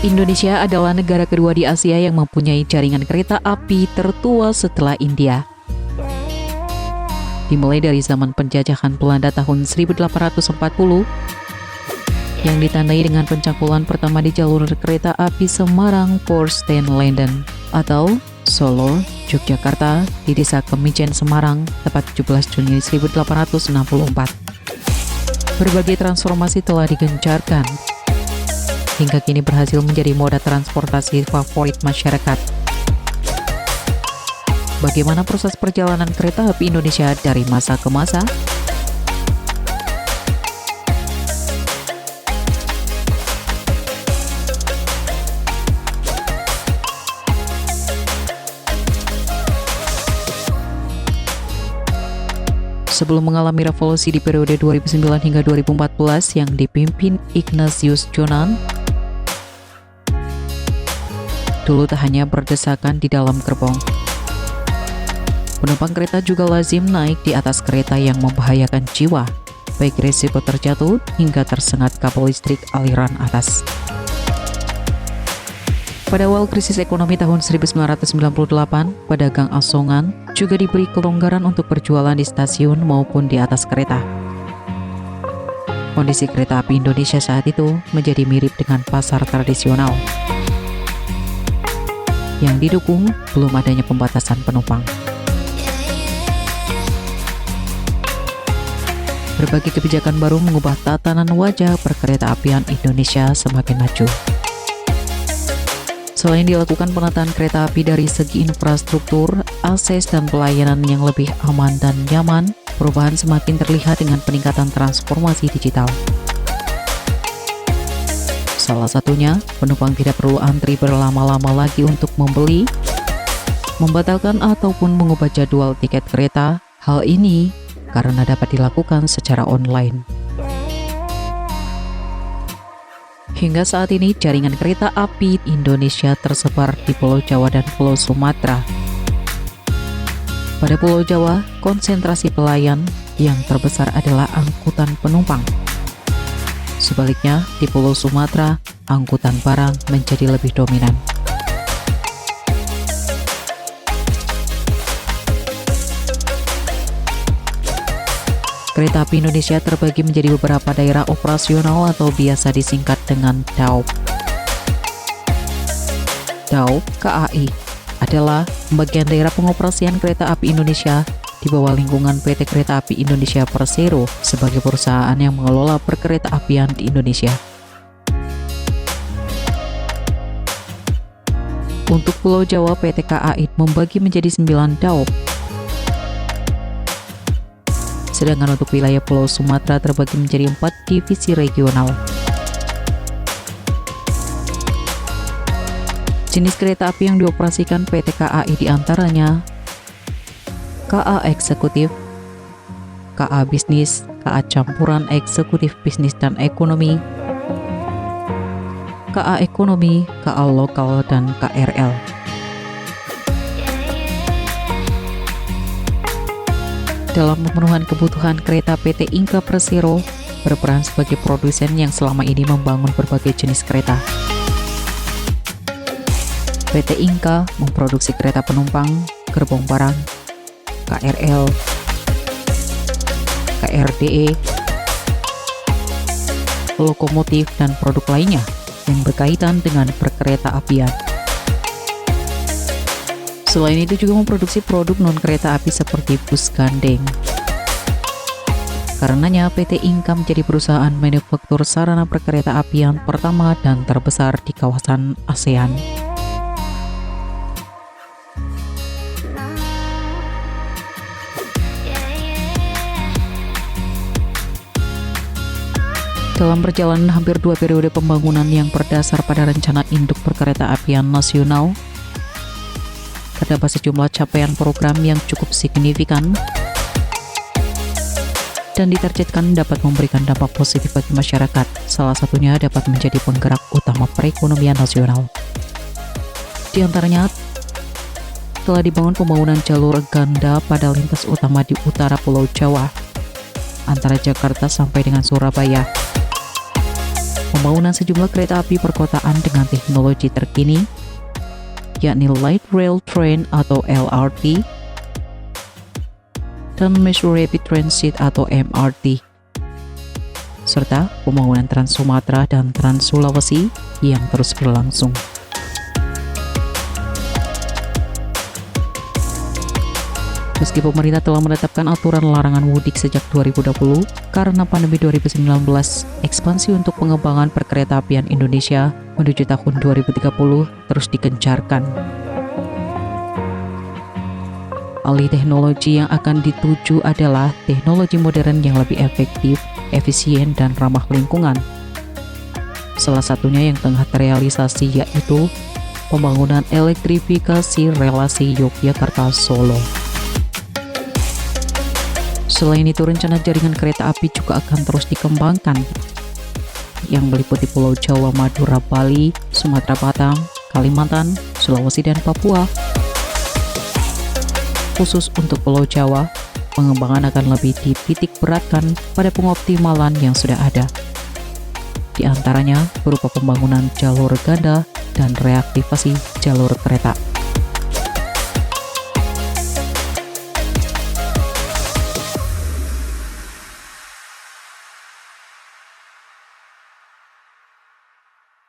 Indonesia adalah negara kedua di Asia yang mempunyai jaringan kereta api tertua setelah India. Dimulai dari zaman penjajahan Belanda tahun 1840, yang ditandai dengan pencangkulan pertama di jalur kereta api Semarang Poorsten Landen atau Solo, Yogyakarta di Desa Kemijen, Semarang, tepat 17 Juni 1864. Berbagai transformasi telah digencarkan, hingga kini berhasil menjadi moda transportasi favorit masyarakat. Bagaimana proses perjalanan kereta api Indonesia dari masa ke masa? Sebelum mengalami revolusi di periode 2009 hingga 2014 yang dipimpin Ignatius Jonan, dulu tak hanya berdesakan di dalam gerbong. Penumpang kereta juga lazim naik di atas kereta yang membahayakan jiwa, baik risiko terjatuh hingga tersengat kabel listrik aliran atas. Pada awal krisis ekonomi tahun 1998, pedagang asongan juga diberi kelonggaran untuk berjualan di stasiun maupun di atas kereta. Kondisi kereta api Indonesia saat itu menjadi mirip dengan pasar tradisional, yang didukung belum adanya pembatasan penumpang. Berbagai kebijakan baru mengubah tatanan wajah perkereta-apian Indonesia semakin maju. Selain dilakukan penataan kereta api dari segi infrastruktur, akses dan pelayanan yang lebih aman dan nyaman, perubahan semakin terlihat dengan peningkatan transformasi digital. Salah satunya, penumpang tidak perlu antri berlama-lama lagi untuk membeli, membatalkan ataupun mengubah jadwal tiket kereta. Hal ini karena dapat dilakukan secara online. Hingga saat ini, jaringan kereta api Indonesia tersebar di Pulau Jawa dan Pulau Sumatera. Pada Pulau Jawa, konsentrasi pelayan yang terbesar adalah angkutan penumpang. Sebaliknya, di Pulau Sumatera, angkutan barang menjadi lebih dominan. Kereta api Indonesia terbagi menjadi beberapa daerah operasional atau biasa disingkat dengan DAOP. DAOP KAI adalah bagian daerah pengoperasian kereta api Indonesia di bawah lingkungan PT Kereta Api Indonesia Persero sebagai perusahaan yang mengelola perkereta-apian di Indonesia. Untuk Pulau Jawa, PT KAI membagi menjadi 9 DAOP. Sedangkan untuk wilayah Pulau Sumatera terbagi menjadi 4 divisi regional. Jenis kereta api yang dioperasikan PT KAI diantaranya KA Eksekutif, KA Bisnis, KA Campuran Eksekutif Bisnis dan Ekonomi, KA Ekonomi, KA Lokal, dan KRL. Dalam pemenuhan kebutuhan kereta, PT Inka Persero berperan sebagai produsen yang selama ini membangun berbagai jenis kereta. PT Inka memproduksi kereta penumpang, gerbong barang, KRL, KRDE, lokomotif, dan produk lainnya yang berkaitan dengan perkereta-apian. Selain itu juga memproduksi produk non-kereta api seperti bus gandeng. Karenanya PT Inka menjadi perusahaan manufaktur sarana perkereta-apian pertama dan terbesar di kawasan ASEAN. Dalam perjalanan hampir 2 periode pembangunan yang berdasar pada rencana induk perkereta-apian nasional, terdapat sejumlah capaian program yang cukup signifikan dan ditargetkan dapat memberikan dampak positif bagi masyarakat. Salah satunya dapat menjadi penggerak utama perekonomian nasional. Di antaranya, telah dibangun pembangunan jalur ganda pada lintas utama di utara Pulau Jawa, antara Jakarta sampai dengan Surabaya. pembangunan sejumlah kereta api perkotaan dengan teknologi terkini, yakni Light Rail Train atau LRT, dan Mass Rapid Transit atau MRT, serta pembangunan Trans Sumatera dan Trans Sulawesi yang terus berlangsung. Meski pemerintah telah menetapkan aturan larangan mudik sejak 2020 karena pandemi 2019, ekspansi untuk pengembangan perkeretaapian Indonesia menuju tahun 2030 terus digencarkan. Alih teknologi yang akan dituju adalah teknologi modern yang lebih efektif, efisien, dan ramah lingkungan. Salah satunya yang tengah terrealisasi yaitu pembangunan elektrifikasi relasi Yogyakarta-Solo. Selain itu, rencana jaringan kereta api juga akan terus dikembangkan, yang meliputi Pulau Jawa, Madura, Bali, Sumatera Batam, Kalimantan, Sulawesi, dan Papua. Khusus untuk Pulau Jawa, pengembangan akan lebih dititik beratkan pada pengoptimalan yang sudah ada. Di antaranya berupa pembangunan jalur ganda dan reaktivasi jalur kereta.